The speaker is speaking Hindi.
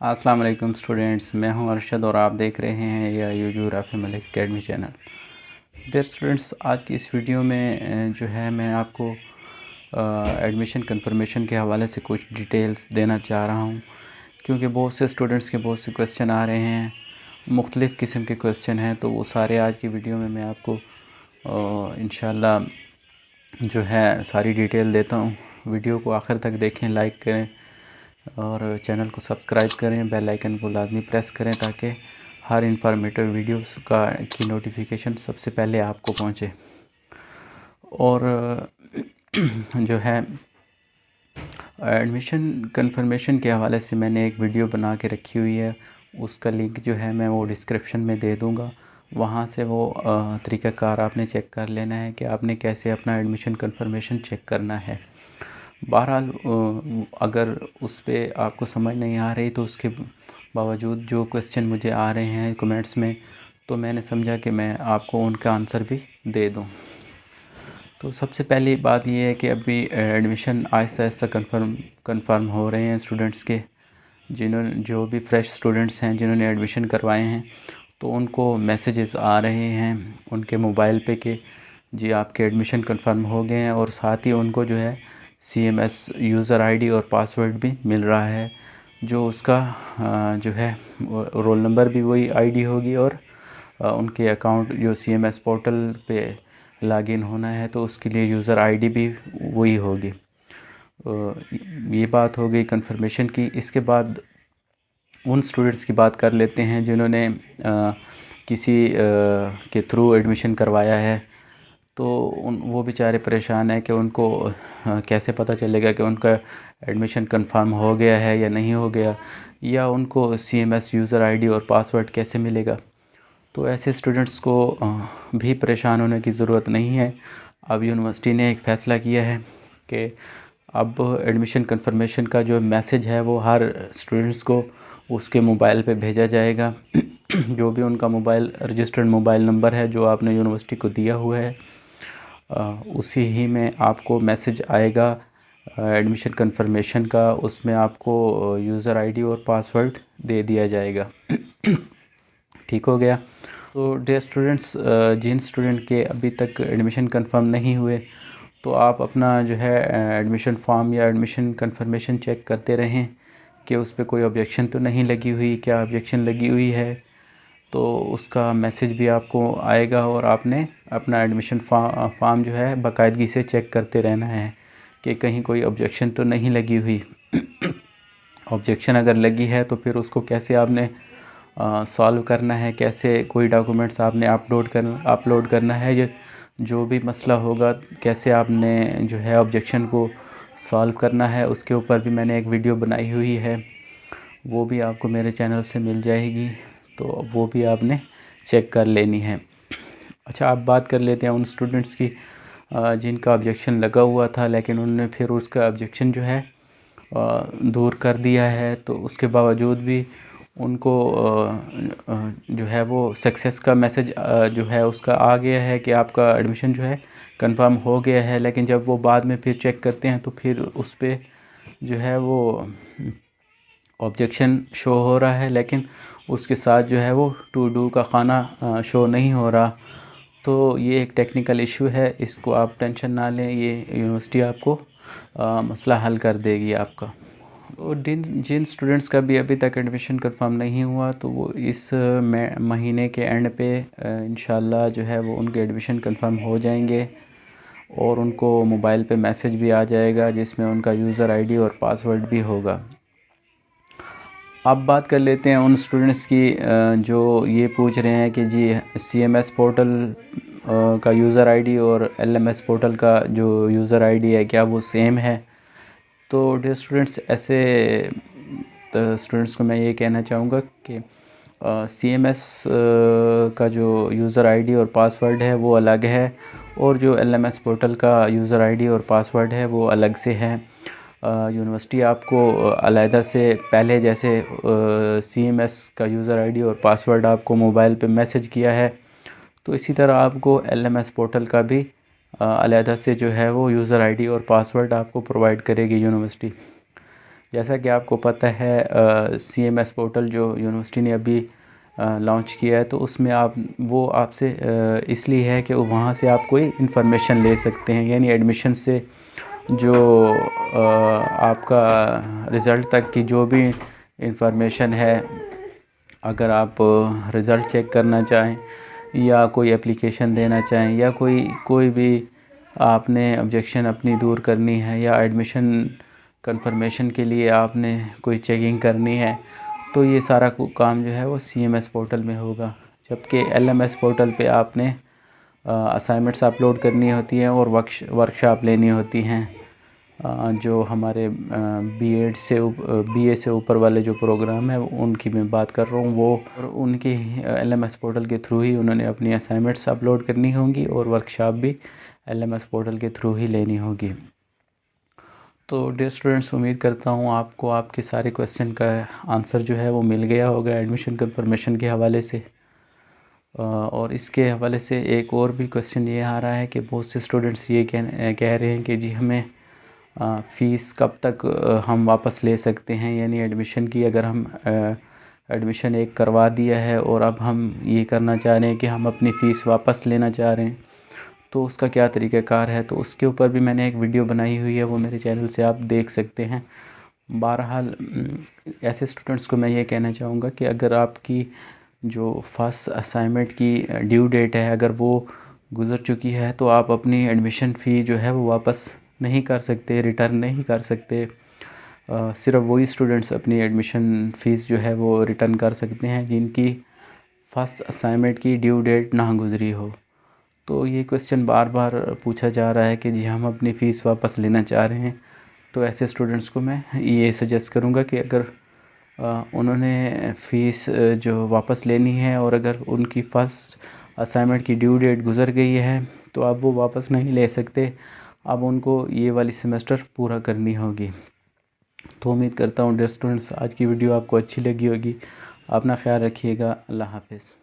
अस्सलाम वालेकुम स्टूडेंट्स, मैं हूं अरशद और आप देख रहे हैं या यूजू Rafi Malik academy channel. Dear students, आज की इस वीडियो में जो है मैं आपको एडमिशन कंफर्मेशन के हवाले से कुछ डिटेल्स देना चाह रहा हूं, क्योंकि बहुत से स्टूडेंट्स के बहुत से क्वेश्चन आ रहे हैं, मुख्तलिफ़ किस्म के क्वेश्चन हैं, तो वो सारे आज की वीडियो में मैं आपको इंशाल्लाह जो है सारी डिटेल देता हूँ। वीडियो को आखिर तक देखें, लाइक करें और चैनल को सब्सक्राइब करें, बेल आइकन को लाजमी प्रेस करें ताकि हर इंफॉर्मेटिव वीडियोस की नोटिफिकेशन सबसे पहले आपको पहुंचे। और जो है एडमिशन कंफर्मेशन के हवाले से मैंने एक वीडियो बना के रखी हुई है, उसका लिंक जो है मैं वो डिस्क्रिप्शन में दे दूंगा। वहाँ से वो तरीक़ाकार आपने चेक कर लेना है कि आपने कैसे अपना एडमिशन कंफर्मेशन चेक करना है। बहरहाल अगर उस पर आपको समझ नहीं आ रही तो उसके बावजूद जो क्वेश्चन मुझे आ रहे हैं कमेंट्स में, तो मैंने समझा कि मैं आपको उनका आंसर भी दे दूं। तो सबसे पहली बात यह है कि अभी एडमिशन आहिस्ता आहिस्ता कंफर्म हो रहे हैं स्टूडेंट्स के। जो भी फ्रेश स्टूडेंट्स हैं जिन्होंने एडमिशन करवाए हैं, तो उनको मैसेजेस आ रहे हैं उनके मोबाइल पे कि जी आपके एडमिशन कंफर्म हो गए हैं, और साथ ही उनको जो है CMS यूज़र आईडी और पासवर्ड भी मिल रहा है। जो उसका जो है रोल नंबर भी वही आईडी होगी, और उनके अकाउंट जो CMS पोर्टल पे लॉगिन होना है तो उसके लिए यूज़र आईडी भी वही होगी। ये बात हो गई कंफर्मेशन की। इसके बाद उन स्टूडेंट्स की बात कर लेते हैं जिन्होंने किसी के थ्रू एडमिशन करवाया है। तो वो बेचारे परेशान हैं कि उनको कैसे पता चलेगा कि उनका एडमिशन कंफर्म हो गया है या नहीं हो गया, या उनको CMS यूज़र आईडी और पासवर्ड कैसे मिलेगा। तो ऐसे स्टूडेंट्स को भी परेशान होने की ज़रूरत नहीं है। अब यूनिवर्सिटी ने एक फ़ैसला किया है कि अब एडमिशन कंफर्मेशन का जो मैसेज है वो हर स्टूडेंट्स को उसके मोबाइल पे भेजा जाएगा। जो भी उनका मोबाइल रजिस्टर्ड मोबाइल नंबर है जो आपने यूनिवर्सिटी को दिया हुआ है, उसी ही में आपको मैसेज आएगा एडमिशन कंफर्मेशन का। उसमें आपको यूज़र आईडी और पासवर्ड दे दिया जाएगा। ठीक हो गया। तो डियर स्टूडेंट्स, जिन स्टूडेंट के अभी तक एडमिशन कंफर्म नहीं हुए, तो आप अपना जो है एडमिशन फॉर्म या एडमिशन कंफर्मेशन चेक करते रहें कि उस पर कोई ऑब्जेक्शन तो नहीं लगी हुई। क्या ऑब्जेक्शन लगी हुई है तो उसका मैसेज भी आपको आएगा, और आपने अपना एडमिशन फॉर्म जो है बाकायदगी से चेक करते रहना है कि कहीं कोई ऑब्जेक्शन तो नहीं लगी हुई। ऑब्जेक्शन अगर लगी है तो फिर उसको कैसे आपने सॉल्व करना है, कैसे कोई डॉक्यूमेंट्स आपने अपलोड करना है, ये जो भी मसला होगा कैसे आपने जो है ऑब्जेक्शन को सॉल्व करना है, उसके ऊपर भी मैंने एक वीडियो बनाई हुई है। वो भी आपको मेरे चैनल से मिल जाएगी, तो वो भी आपने चेक कर लेनी है। अच्छा, अब बात कर लेते हैं उन स्टूडेंट्स की जिनका ऑब्जेक्शन लगा हुआ था, लेकिन उन्होंने फिर उसका ऑब्जेक्शन जो है दूर कर दिया है। तो उसके बावजूद भी उनको जो है वो सक्सेस का मैसेज जो है उसका आ गया है कि आपका एडमिशन जो है कंफर्म हो गया है। लेकिन जब वो बाद में फिर चेक करते हैं तो फिर उस पर जो है वो ऑब्जेक्शन शो हो रहा है, लेकिन उसके साथ जो है वो टू डू का खाना शो नहीं हो रहा। तो ये एक टेक्निकल इशू है, इसको आप टेंशन ना लें, ये यूनिवर्सिटी आपको मसला हल कर देगी आपका। और जिन स्टूडेंट्स का भी अभी तक एडमिशन कंफर्म नहीं हुआ, तो वो इस महीने के एंड पे इंशाल्लाह जो है वो उनके एडमिशन कंफर्म हो जाएंगे, और उनको मोबाइल पे मैसेज भी आ जाएगा जिसमें उनका यूज़र आईडी और पासवर्ड भी होगा। अब बात कर लेते हैं उन स्टूडेंट्स की जो ये पूछ रहे हैं कि जी CMS पोर्टल का यूज़र आईडी और LMS पोर्टल का जो यूज़र आईडी है क्या वो सेम है। तो डियर स्टूडेंट्स, ऐसे स्टूडेंट्स को मैं ये कहना चाहूँगा कि CMS का जो यूज़र आईडी और पासवर्ड है वो अलग है, और जो LMS पोर्टल का यूज़र आईडी और पासवर्ड है वो अलग से है। यूनिवर्सिटी आपको अलहदा से पहले जैसे CMS का यूज़र आईडी और पासवर्ड आपको मोबाइल पे मैसेज किया है, तो इसी तरह आपको LMS पोर्टल का भी अलहदा से जो है वो यूज़र आईडी और पासवर्ड आपको प्रोवाइड करेगी यूनिवर्सिटी। जैसा कि आपको पता है CMS पोर्टल जो यूनिवर्सिटी ने अभी लॉन्च किया है, तो उसमें वो आपसे इसलिए है कि वहाँ से आप कोई इन्फॉर्मेशन ले सकते हैं, यानी एडमिशन से जो आपका रिज़ल्ट तक की जो भी इन्फॉर्मेशन है, अगर आप रिज़ल्ट चेक करना चाहें या कोई एप्लीकेशन देना चाहें या कोई भी आपने ऑब्जेक्शन अपनी दूर करनी है या एडमिशन कंफर्मेशन के लिए आपने कोई चेकिंग करनी है, तो ये सारा काम जो है वो CMS पोर्टल में होगा। जबकि LMS पोर्टल पे आपने असाइनमेंट्स अपलोड करनी होती हैं और वर्कशॉप लेनी होती हैं। जो हमारे BA से ऊपर वाले जो प्रोग्राम है उनकी मैं बात कर रहा हूँ, वो और उनकी LMS पोर्टल के थ्रू ही उन्होंने अपनी असाइनमेंट्स अपलोड करनी होंगी और वर्कशॉप भी LMS पोर्टल के थ्रू ही लेनी होगी। तो डियर स्टूडेंट्स, उम्मीद करता हूँ आपको आपके सारे क्वेश्चन का आंसर जो है वो मिल गया होगा एडमिशन कंफर्मेशन के हवाले से। और इसके हवाले से एक और भी क्वेश्चन ये आ रहा है कि बहुत से स्टूडेंट्स ये कह रहे हैं कि जी हमें फ़ीस कब तक हम वापस ले सकते हैं, यानी एडमिशन की अगर हम एडमिशन एक करवा दिया है और अब हम ये करना चाह रहे हैं कि हम अपनी फ़ीस वापस लेना चाह रहे हैं, तो उसका क्या तरीक़ाकार है। तो उसके ऊपर भी मैंने एक वीडियो बनाई हुई है, वो मेरे चैनल से आप देख सकते हैं। बहरहाल ऐसे स्टूडेंट्स को मैं ये कहना चाहूँगा कि अगर आपकी जो फर्स्ट असाइनमेंट की ड्यू डेट है अगर वो गुज़र चुकी है, तो आप अपनी एडमिशन फ़ी जो है वो वापस नहीं कर सकते, रिटर्न नहीं कर सकते। सिर्फ वही स्टूडेंट्स अपनी एडमिशन फ़ीस जो है वो रिटर्न कर सकते हैं जिनकी फर्स्ट असाइनमेंट की ड्यू डेट ना गुज़री हो। तो ये क्वेश्चन बार बार पूछा जा रहा है कि जी हम अपनी फ़ीस वापस लेना चाह रहे हैं। तो ऐसे स्टूडेंट्स को मैं ये सजेस्ट करूँगा कि अगर उन्होंने फ़ीस जो वापस लेनी है और अगर उनकी फ़र्स्ट असाइनमेंट की ड्यू डेट गुज़र गई है, तो अब वो वापस नहीं ले सकते, अब उनको ये वाली सेमेस्टर पूरा करनी होगी। तो उम्मीद करता हूँ डियर स्टूडेंट्स आज की वीडियो आपको अच्छी लगी होगी। अपना ख्याल रखिएगा। अल्लाह हाफ़िज़।